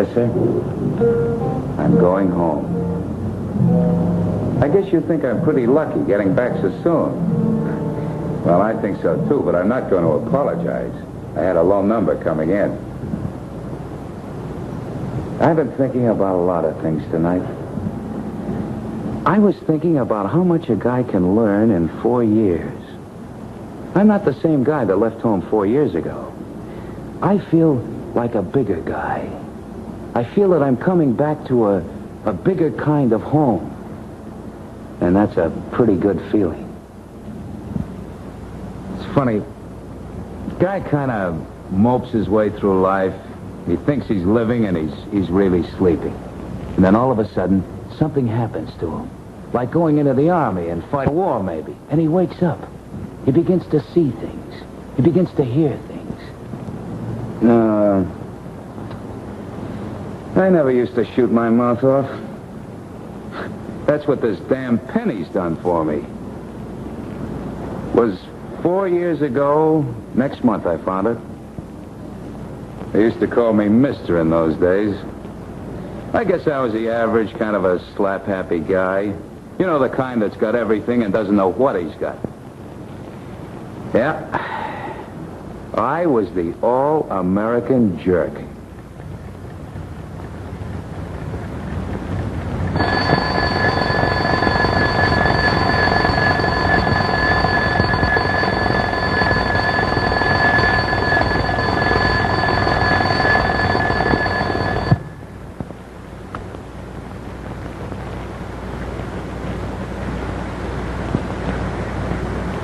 Yes, sir? I'm going home. I guess you think I'm pretty lucky getting back so soon. Well, I think so, too, but I'm not going to apologize. I had a low number coming in. I've been thinking about a lot of things tonight. I was thinking about how much a guy can learn in 4 years. I'm not the same guy that left home 4 years ago. I feel like a bigger guy. I feel that I'm coming back to a bigger kind of home. And that's a pretty good feeling. It's funny. Guy kind of mopes his way through life. He thinks he's living and he's really sleeping. And then all of a sudden, something happens to him. Like going into the army and fight a war, maybe. And he wakes up. He begins to see things. He begins to hear things. I never used to shoot my mouth off. That's what this damn penny's done for me. Was 4 years ago, next month I found her. They used to call me Mister in those days. I guess I was the average kind of a slap-happy guy. You know, the kind that's got everything and doesn't know what he's got. Yeah. I was the all-American jerk.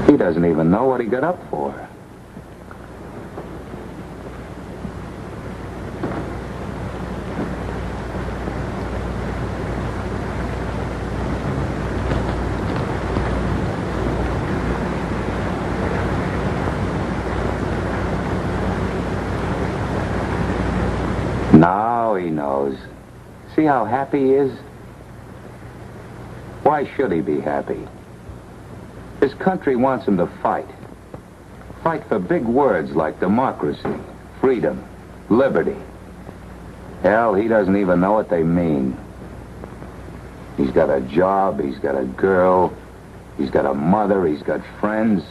He doesn't even know what he got up for. Now he knows. See how happy he is? Why should he be happy? His country wants him to fight. Fight for big words like democracy, freedom, liberty. Hell, he doesn't even know what they mean. He's got a job, he's got a girl, he's got a mother, he's got friends.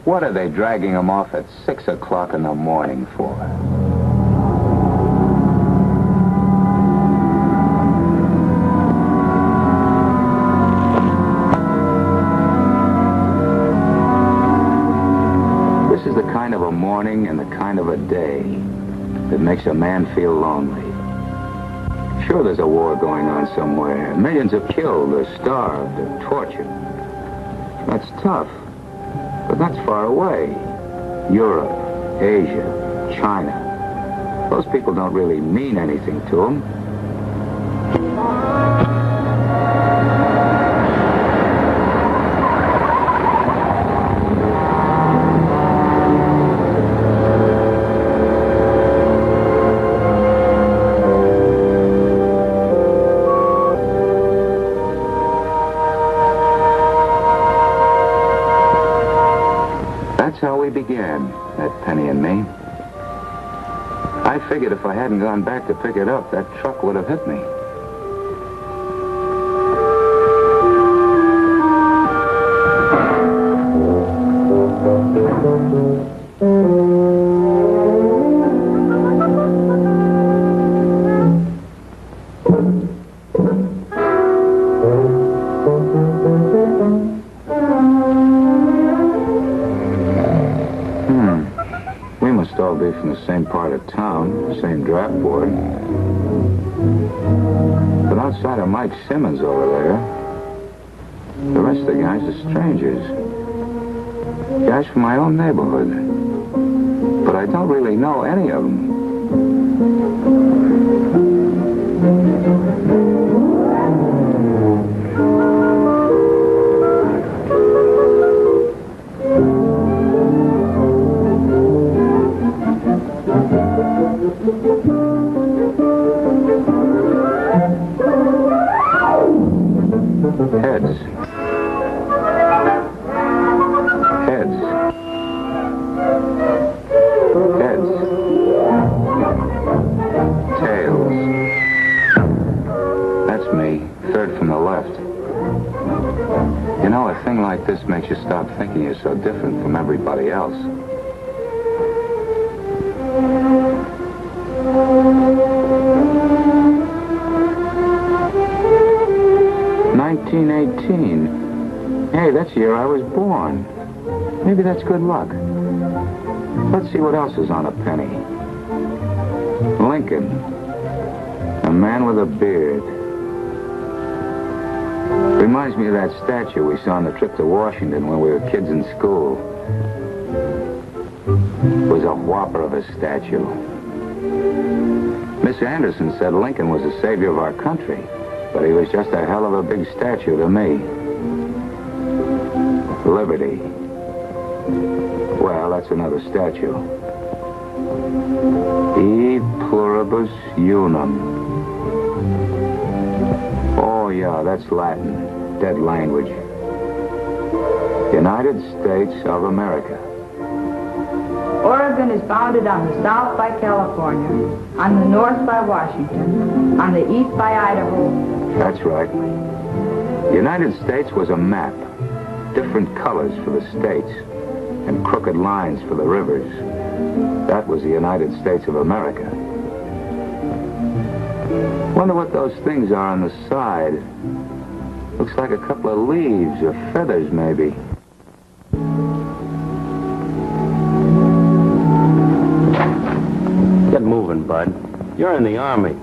What are they dragging him off at 6 o'clock in the morning for? Of a morning and the kind of a day that makes a man feel lonely. Sure, there's a war going on somewhere. Millions are killed, or starved, or tortured. That's tough, but that's far away. Europe, Asia, China. Those people don't really mean anything to him. That's how we began, that Penny and me. I figured if I hadn't gone back to pick it up, that truck would have hit me. We must all be from the same part of town, same draft board. But outside of Mike Simmons over there, the rest of the guys are strangers. Guys from my own neighborhood. But I don't really know any of them. Heads. Heads. Heads. Tails. like this makes you stop thinking you're so different from everybody else. "1918. Hey, that's the year I was born. Maybe that's good luck. Let's see what else is on a penny. Lincoln. A man with a beard. Reminds me of that statue we saw on the trip to Washington when we were kids in school. It was a whopper of a statue. Miss Anderson said Lincoln was the savior of our country, but he was just a hell of a big statue to me. Liberty. Well, that's another statue. E pluribus unum. Oh, yeah, that's Latin. Dead language. United States of America. Oregon is bounded on the south by California, on the north by Washington, on the east by Idaho. That's right. The United States was a map. Different colors for the states, and crooked lines for the rivers. That was the United States of America. Wonder what those things are on the side. Looks like a couple of leaves or feathers, maybe. Get moving, bud. You're in the Army.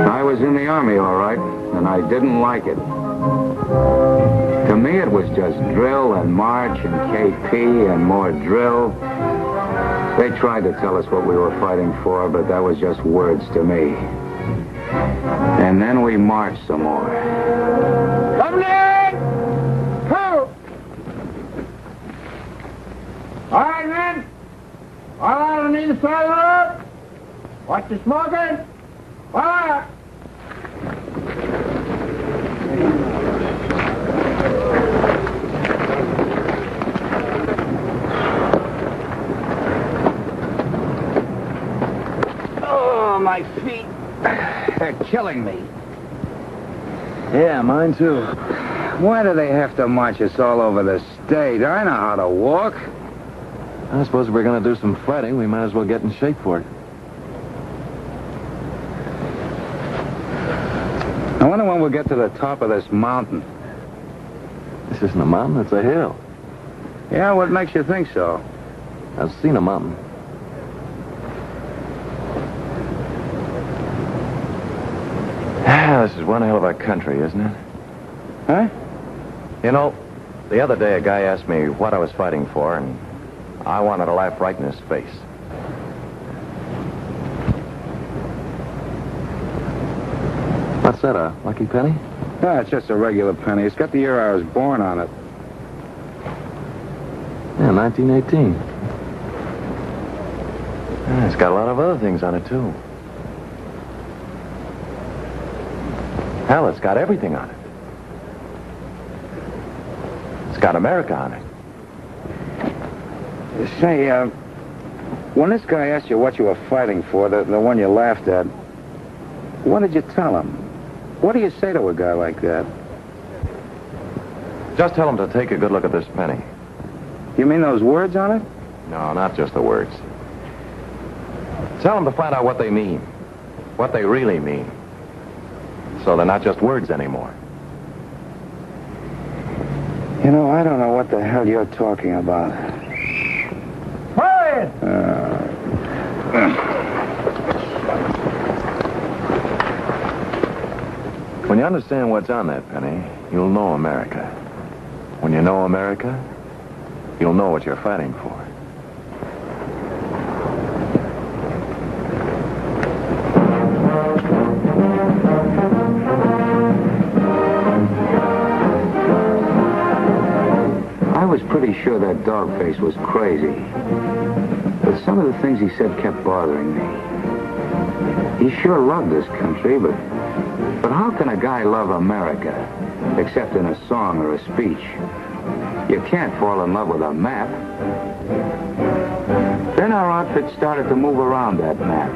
I was in the Army, all right, and I didn't like it. To me, it was just drill and march and KP and more drill. They tried to tell us what we were fighting for, but that was just words to me. And then we marched some more. Company! Two! All right, men. All out on either side of the road. Watch the smoking. All right. My feet, they're killing me. Yeah, mine too. Why do they have to march us all over the state? I know how to walk. I suppose if we're going to do some fighting, we might as well get in shape for it. I wonder when we'll get to the top of this mountain. This isn't a mountain, it's a hill. Yeah, what makes you think so? I've seen a mountain. This is one hell of a country, isn't it? Huh? You know, the other day a guy asked me what I was fighting for, and I wanted to laugh right in his face. What's that, a lucky penny? No, it's just a regular penny. It's got the year I was born on it. Yeah, 1918. Yeah, it's got a lot of other things on it, too. Hell, it's got everything on it. It's got America on it. Say, when this guy asked you what you were fighting for, the one you laughed at, what did you tell him? What do you say to a guy like that? Just tell him to take a good look at this penny. You mean those words on it? No, not just the words. Tell him to find out what they mean. What they really mean. So they're not just words anymore. You know, I don't know what the hell you're talking about. Quiet! When you understand what's on that penny, you'll know America. When you know America, you'll know what you're fighting for. I was pretty sure that dog-face was crazy. But some of the things he said kept bothering me. He sure loved this country, but how can a guy love America, except in a song or a speech? You can't fall in love with a map. Then our outfit started to move around that map.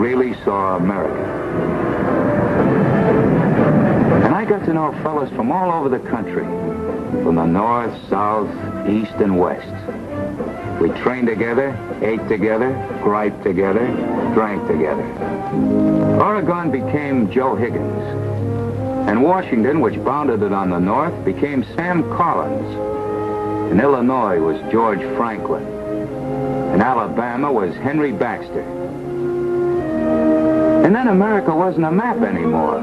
really saw America. And I got to know fellas from all over the country, from the north, south, east, and west. We trained together, ate together, griped together, drank together. Oregon became Joe Higgins. And Washington, which bounded it on the north, became Sam Collins. And Illinois was George Franklin. And Alabama was Henry Baxter. And then America wasn't a map anymore.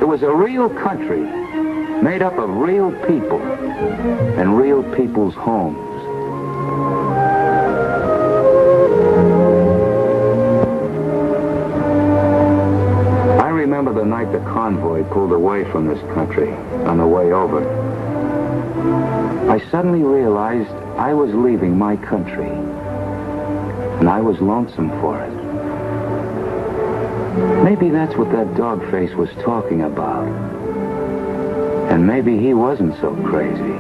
It was a real country, made up of real people and real people's homes. I remember the night the convoy pulled away from this country on the way over. I suddenly realized I was leaving my country, and I was lonesome for it. Maybe that's what that dog face was talking about. And maybe he wasn't so crazy.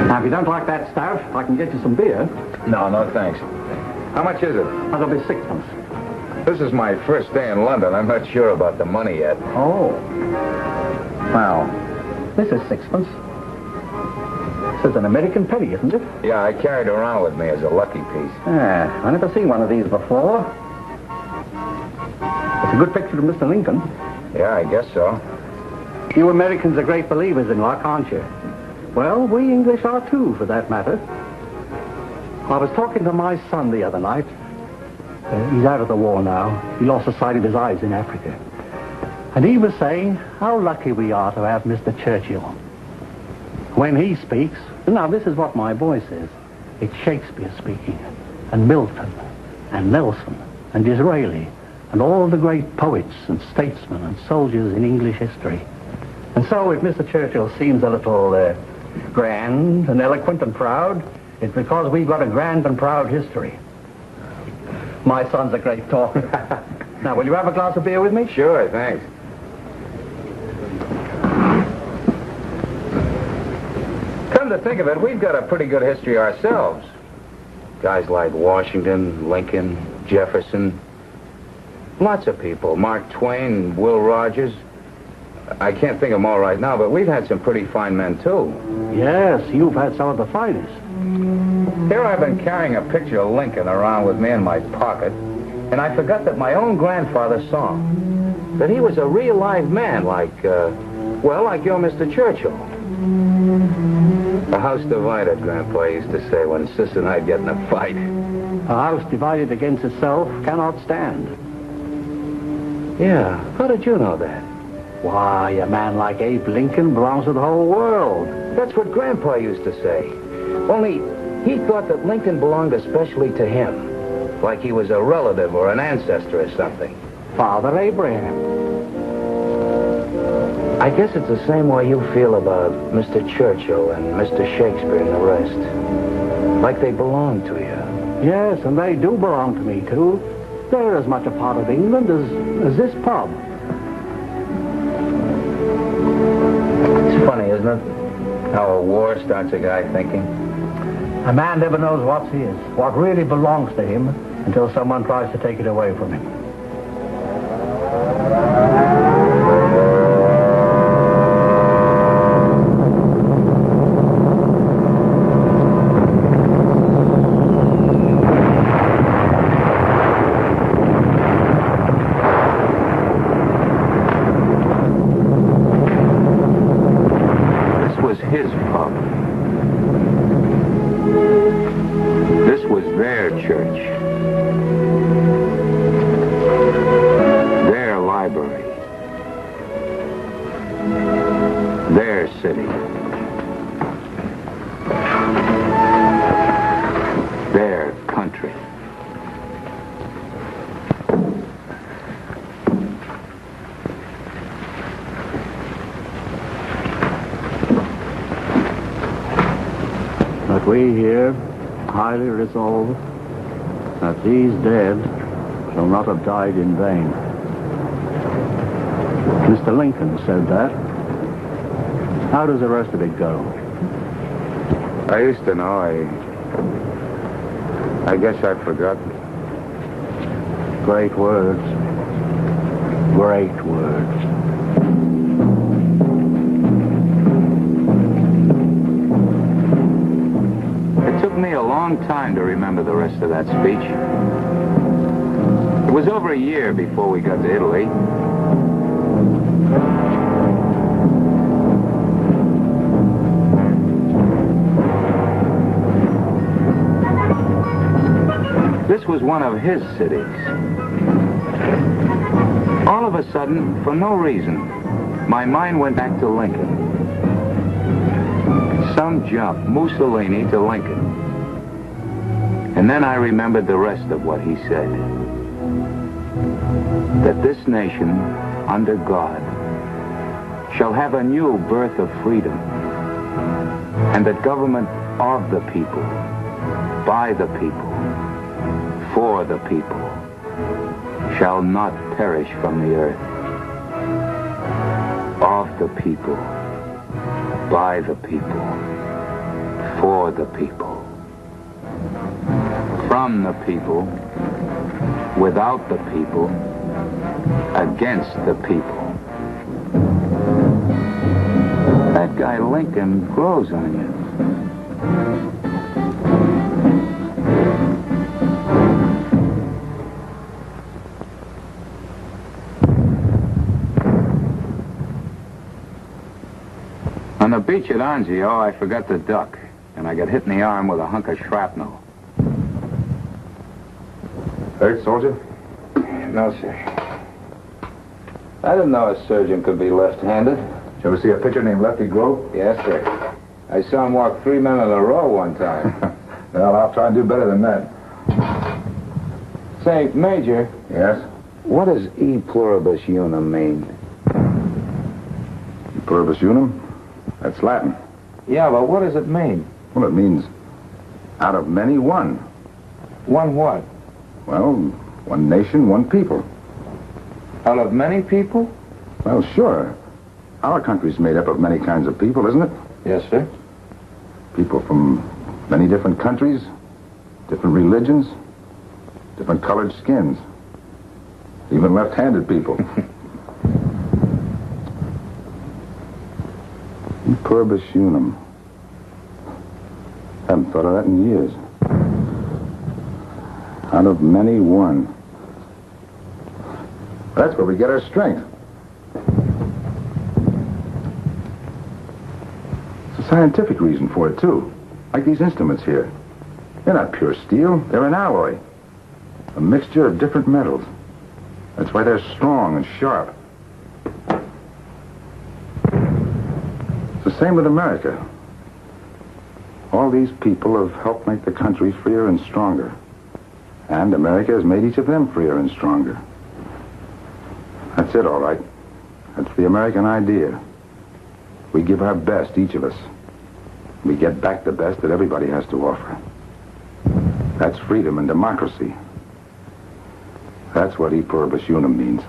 Now, if you don't like that stout, I can get you some beer. No, thanks. How much is it? That'll be sixpence. This is my first day in London. I'm not sure about the money yet. Oh. Well, this is sixpence. This is an American penny, isn't it? Yeah, I carried it around with me as a lucky piece. Yeah, I never seen one of these before. It's a good picture of Mr. Lincoln. Yeah, I guess so. You Americans are great believers in luck, aren't you? Well, we English are too, for that matter. I was talking to my son the other night. He's out of the war now. He lost the sight of his eyes in Africa. And he was saying how lucky we are to have Mr. Churchill. When he speaks, now this is what my boy says, it's Shakespeare speaking, and Milton, and Nelson, and Disraeli, and all the great poets and statesmen and soldiers in English history. And so if Mr. Churchill seems a little grand and eloquent and proud, it's because we've got a grand and proud history. My son's a great talker. Now, will you have a glass of beer with me? Sure, thanks. Come to think of it, we've got a pretty good history ourselves. Guys like Washington, Lincoln, Jefferson. Lots of people. Mark Twain, Will Rogers. I can't think of them all right now, but we've had some pretty fine men, too. Yes, you've had some of the finest. Here I've been carrying a picture of Lincoln around with me in my pocket, and I forgot that my own grandfather saw him. That he was a real live man, like your Mr. Churchill. A house divided, Grandpa used to say when Sis and I'd get in a fight. A house divided against itself cannot stand. Yeah, how did you know that? Why, a man like Abe Lincoln belongs to the whole world. That's what Grandpa used to say. Only he thought that Lincoln belonged especially to him. Like he was a relative or an ancestor or something. Father Abraham. I guess it's the same way you feel about Mr. Churchill and Mr. Shakespeare and the rest. Like they belong to you. Yes, and they do belong to me, too. They're as much a part of England as this pub. It's funny, isn't it? How a war starts a guy thinking. A man never knows what's his, what really belongs to him, until someone tries to take it away from him. His pub. This was their church. Their library. Their city. Their country. But we here, highly resolved, that these dead shall not have died in vain. Mr. Lincoln said that. How does the rest of it go? I used to know. I guess I've forgotten. Great words. Great words. It took me a long time to remember the rest of that speech. It was over a year before we got to Italy. This was one of his cities. All of a sudden, for no reason, my mind went back to Lincoln. Some jump, Mussolini to Lincoln. And then I remembered the rest of what he said. That this nation, under God, shall have a new birth of freedom. And that government of the people, by the people, for the people, shall not perish from the earth. Of the people, by the people, for the people. From the people, without the people, against the people. That guy Lincoln grows on you. On the beach at Anzio, I forgot to duck, and I got hit in the arm with a hunk of shrapnel. Hurt, soldier? No, sir. I didn't know a surgeon could be left-handed. Did you ever see a pitcher named Lefty Grove? Yes, sir. I saw him walk 3 men in a row one time. Well, I'll try and do better than that. Say, Major, Yes? what does e pluribus unum mean? Pluribus unum? That's Latin. Yeah, but what does it mean? Well, it means out of many, one. One what? Well, one nation, one people. Out of many people? Well, sure. Our country's made up of many kinds of people, isn't it? Yes, sir. People from many different countries, different religions, different colored skins. Even left-handed people. E pluribus unum. Haven't thought of that in years. Out of many, one. That's where we get our strength. There's a scientific reason for it, too. Like these instruments here. They're not pure steel. They're an alloy. A mixture of different metals. That's why they're strong and sharp. It's the same with America. All these people have helped make the country freer and stronger. And America has made each of them freer and stronger. That's it, all right. That's the American idea. We give our best, each of us. We get back the best that everybody has to offer. That's freedom and democracy. That's what e pluribus unum means.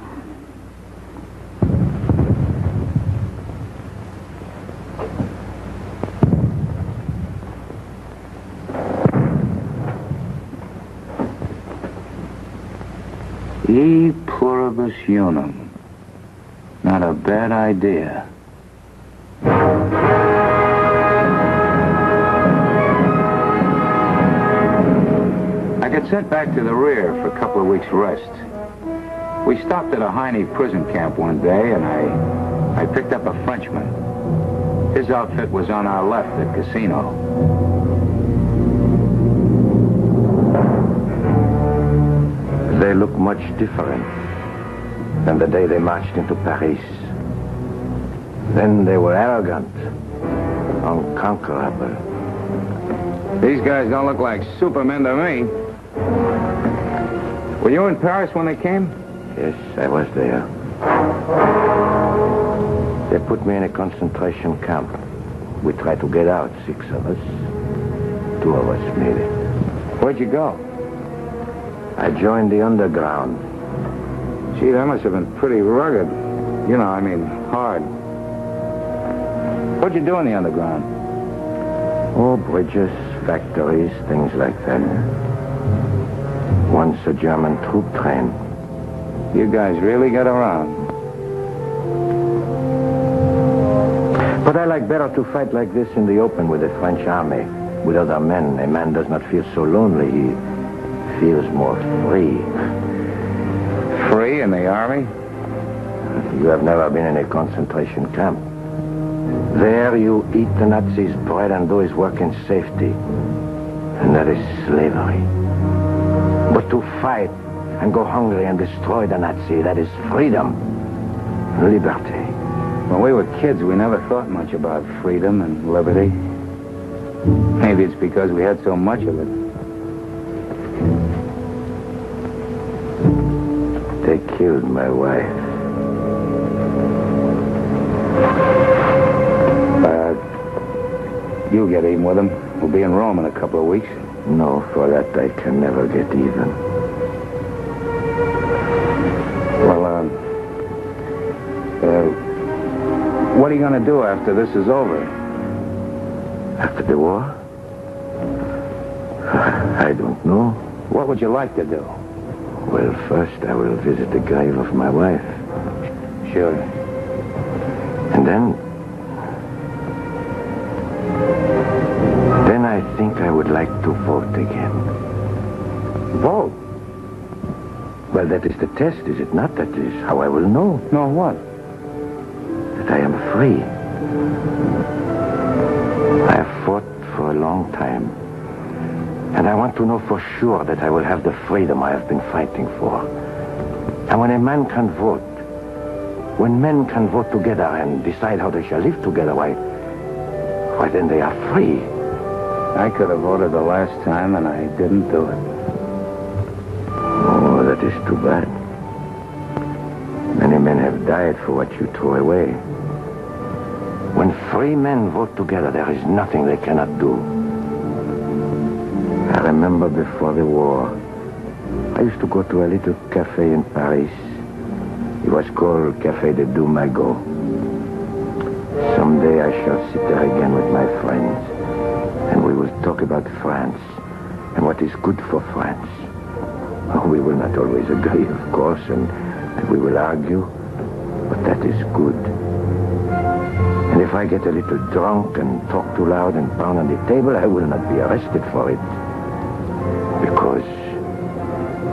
E pluribus unum. Not a bad idea. I got sent back to the rear for a couple of weeks' rest. We stopped at a Heine prison camp one day, and I picked up a Frenchman. His outfit was on our left at Casino. They look much different than the day they marched into Paris. Then they were arrogant, unconquerable. These guys don't look like supermen to me. Were you in Paris when they came? Yes, I was there. They put me in a concentration camp. We tried to get out, 6 of us. 2 of us made it. Where'd you go? I joined the underground. Gee, that must have been pretty rugged. You know, I mean, hard. What'd you do in the underground? Oh, bridges, factories, things like that. Once a German troop train. You guys really got around. But I like better to fight like this in the open with the French army. With other men, a man does not feel so lonely. He feels more free. Free in the army? You have never been in a concentration camp. There you eat the Nazis' bread and do his work in safety. And that is slavery. But to fight and go hungry and destroy the Nazi, that is freedom. Liberty. When we were kids, we never thought much about freedom and liberty. Maybe it's because we had so much of it. They killed my wife. You'll get even with them. We'll be in Rome in a couple of weeks. No, for that I can never get even. Well, what are you going to do after this is over? After the war? I don't know. What would you like to do? Well, first I will visit the grave of my wife. Sure. And then I think I would like to vote again. Vote? Well, that is the test, is it not? That is how I will know. Know what? That I am free. I have fought for a long time. And I want to know for sure that I will have the freedom I have been fighting for. And when a man can vote, when men can vote together and decide how they shall live together, why then they are free. I could have voted the last time, and I didn't do it. Oh, that is too bad. Many men have died for what you throw away. When free men vote together, there is nothing they cannot do. I remember before the war, I used to go to a little cafe in Paris. It was called Café de Dumago. Someday I shall sit there again with my friends. And we will talk about France and what is good for France. Oh, we will not always agree, of course, and we will argue, but that is good. And if I get a little drunk and talk too loud and pound on the table, I will not be arrested for it. Because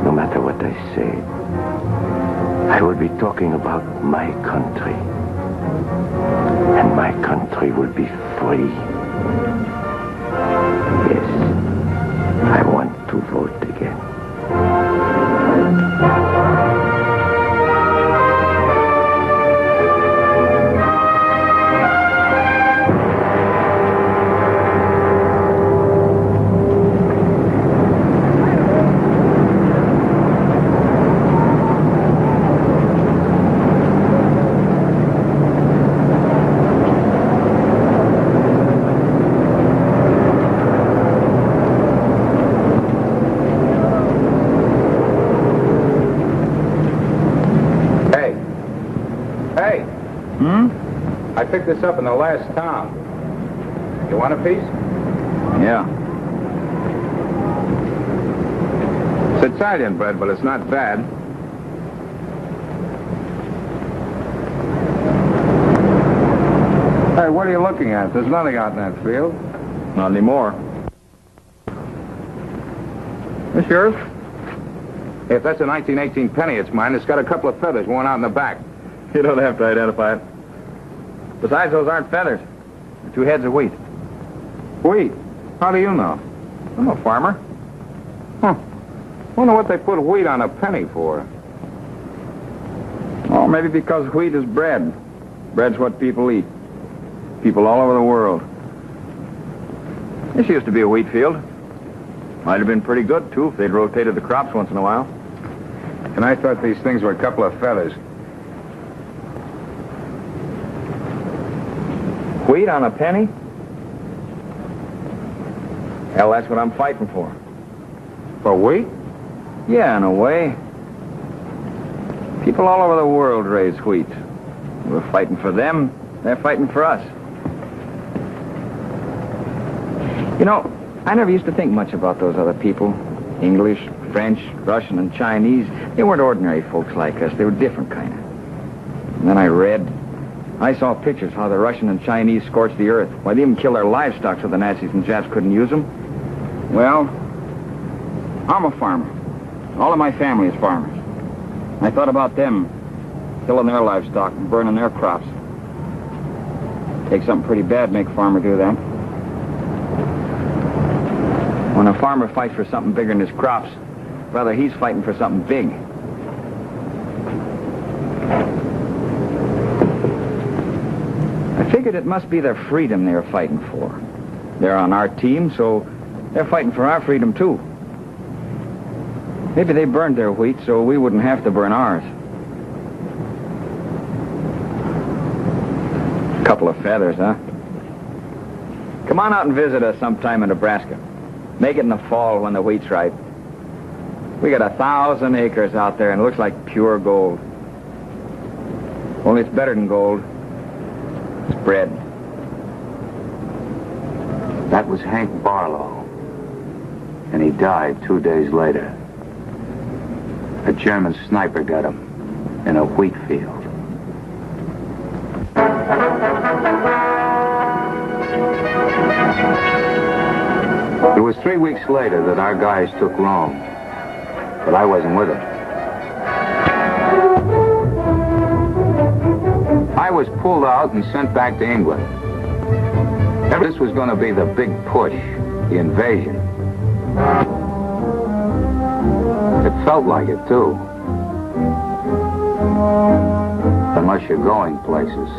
no matter what I say, I will be talking about my country. And my country will be free. Yes, I want to vote again. I picked this up in the last town. You want a piece? Yeah. It's Italian bread, but it's not bad. Hey, what are you looking at? There's nothing out in that field. Not anymore. This yours? If that's a 1918 penny, it's mine. It's got a couple of feathers worn out in the back. You don't have to identify it. Besides, those aren't feathers. They're 2 heads of wheat. Wheat? How do you know? I'm a farmer. Huh. Wonder what they put wheat on a penny for. Oh, maybe because wheat is bread. Bread's what people eat. People all over the world. This used to be a wheat field. Might have been pretty good, too, if they'd rotated the crops once in a while. And I thought these things were a couple of feathers. Wheat on a penny? Hell, that's what I'm fighting for. For wheat? Yeah, in a way. People all over the world raise wheat. We're fighting for them. They're fighting for us. You know, I never used to think much about those other people. English, French, Russian, and Chinese. They weren't ordinary folks like us. They were different kind of. And then I read. I saw pictures how the Russian and Chinese scorched the earth. Why, they even killed their livestock so the Nazis and Japs couldn't use them. Well, I'm a farmer. All of my family is farmers. I thought about them killing their livestock and burning their crops. Takes something pretty bad to make a farmer do that. When a farmer fights for something bigger than his crops, brother, he's fighting for something big. I figured it must be their freedom they're fighting for. They're on our team, so they're fighting for our freedom, too. Maybe they burned their wheat so we wouldn't have to burn ours. Couple of feathers, huh? Come on out and visit us sometime in Nebraska. Make it in the fall when the wheat's ripe. We got 1,000 acres out there and it looks like pure gold. Only it's better than gold. It's bread. That was Hank Barlow. And he died 2 days later. A German sniper got him in a wheat field. It was 3 weeks later that our guys took Rome, but I wasn't with them. I was pulled out and sent back to England. This was going to be the big push, the invasion. It felt like it, too. Unless you're going places.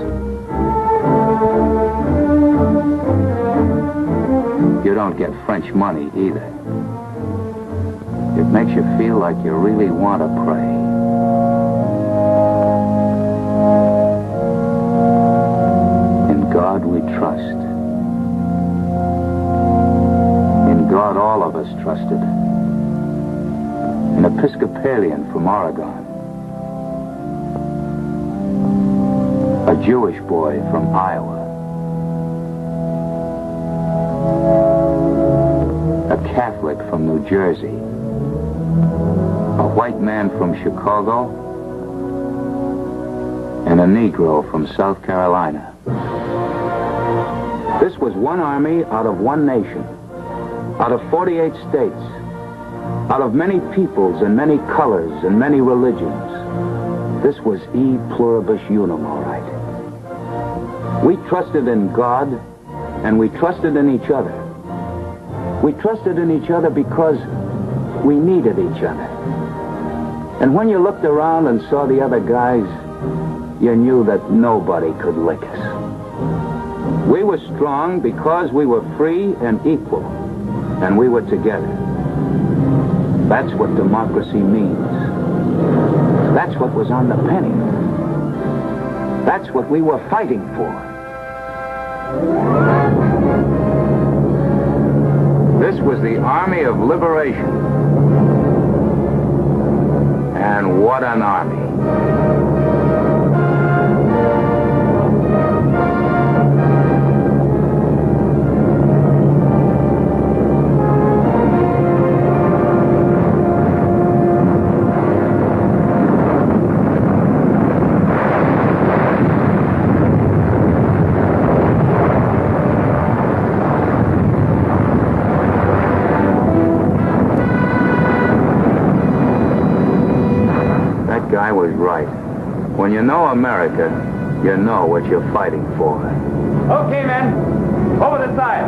You don't get French money either. It makes you feel like you really want to pray. In God we trust. In God all of us trusted. An Episcopalian from Oregon. A Jewish boy from Iowa. A Catholic from New Jersey. A white man from Chicago. And a Negro from South Carolina. This was one army out of one nation. Out of 48 states. Out of many peoples and many colors and many religions. This was E pluribus unum, all right. We trusted in God, and we trusted in each other. We trusted in each other because we needed each other. And when you looked around and saw the other guys, you knew that nobody could lick us. We were strong because we were free and equal, and we were together. That's what democracy means. That's what was on the penny. That's what we were fighting for. This was the Army of Liberation. And what an army. I was right. When you know America, you know what you're fighting for. Okay, men. Over the side.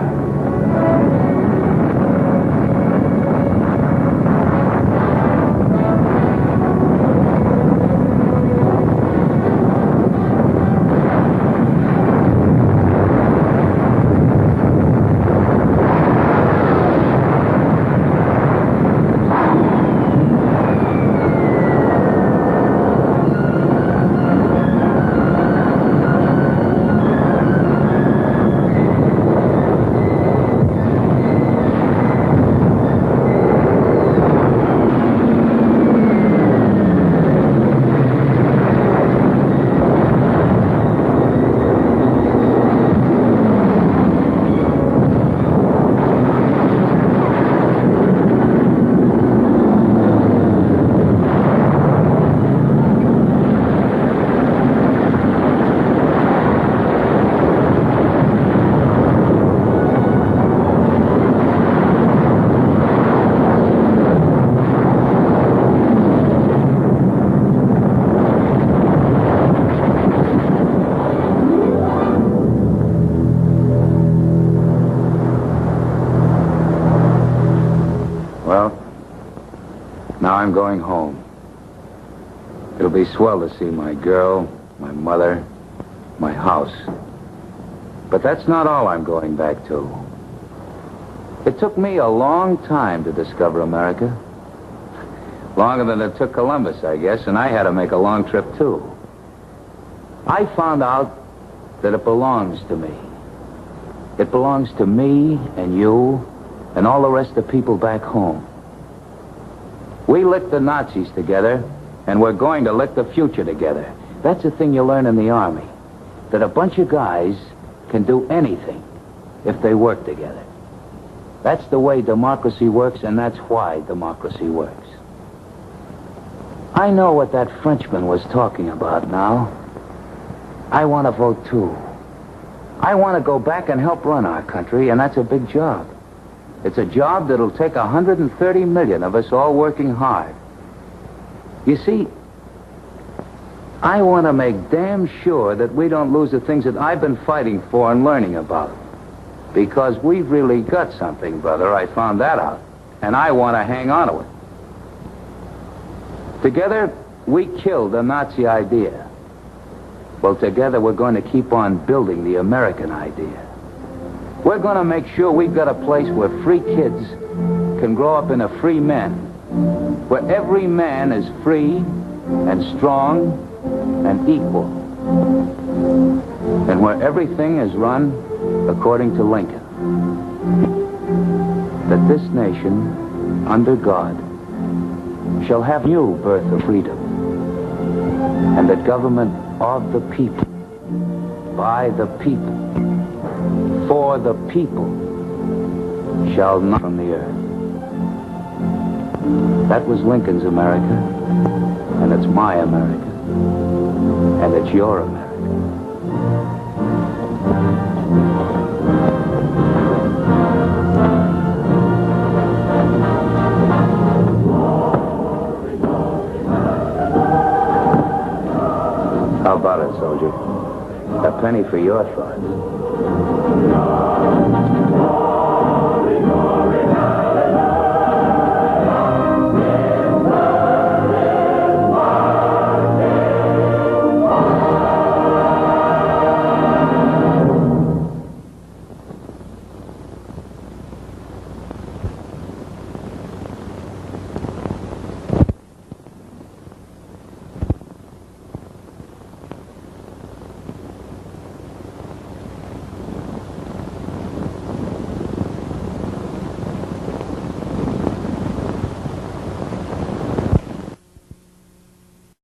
going home. It'll be swell to see my girl, my mother, my house. But that's not all I'm going back to. It took me a long time to discover America. Longer than it took Columbus, I guess, and I had to make a long trip, too. I found out that it belongs to me. It belongs to me and you and all the rest of the people back home. We licked the Nazis together, and we're going to lick the future together. That's the thing you learn in the Army, that a bunch of guys can do anything if they work together. That's the way democracy works, and that's why democracy works. I know what that Frenchman was talking about now. I want to vote, too. I want to go back and help run our country, and that's a big job. It's a job that'll take 130 million of us all working hard. You see, I want to make damn sure that we don't lose the things that I've been fighting for and learning about. Because we've really got something, brother. I found that out. And I want to hang on to it. Together, we killed the Nazi idea. Well, together we're going to keep on building the American idea. We're going to make sure we've got a place where free kids can grow up into free men, where every man is free and strong and equal, and where everything is run according to Lincoln. That this nation, under God, shall have new birth of freedom, and the government of the people, by the people, for the people, shall not from the earth. That was Lincoln's America, and it's my America, and it's your America. How about it, soldier? A penny for your thoughts.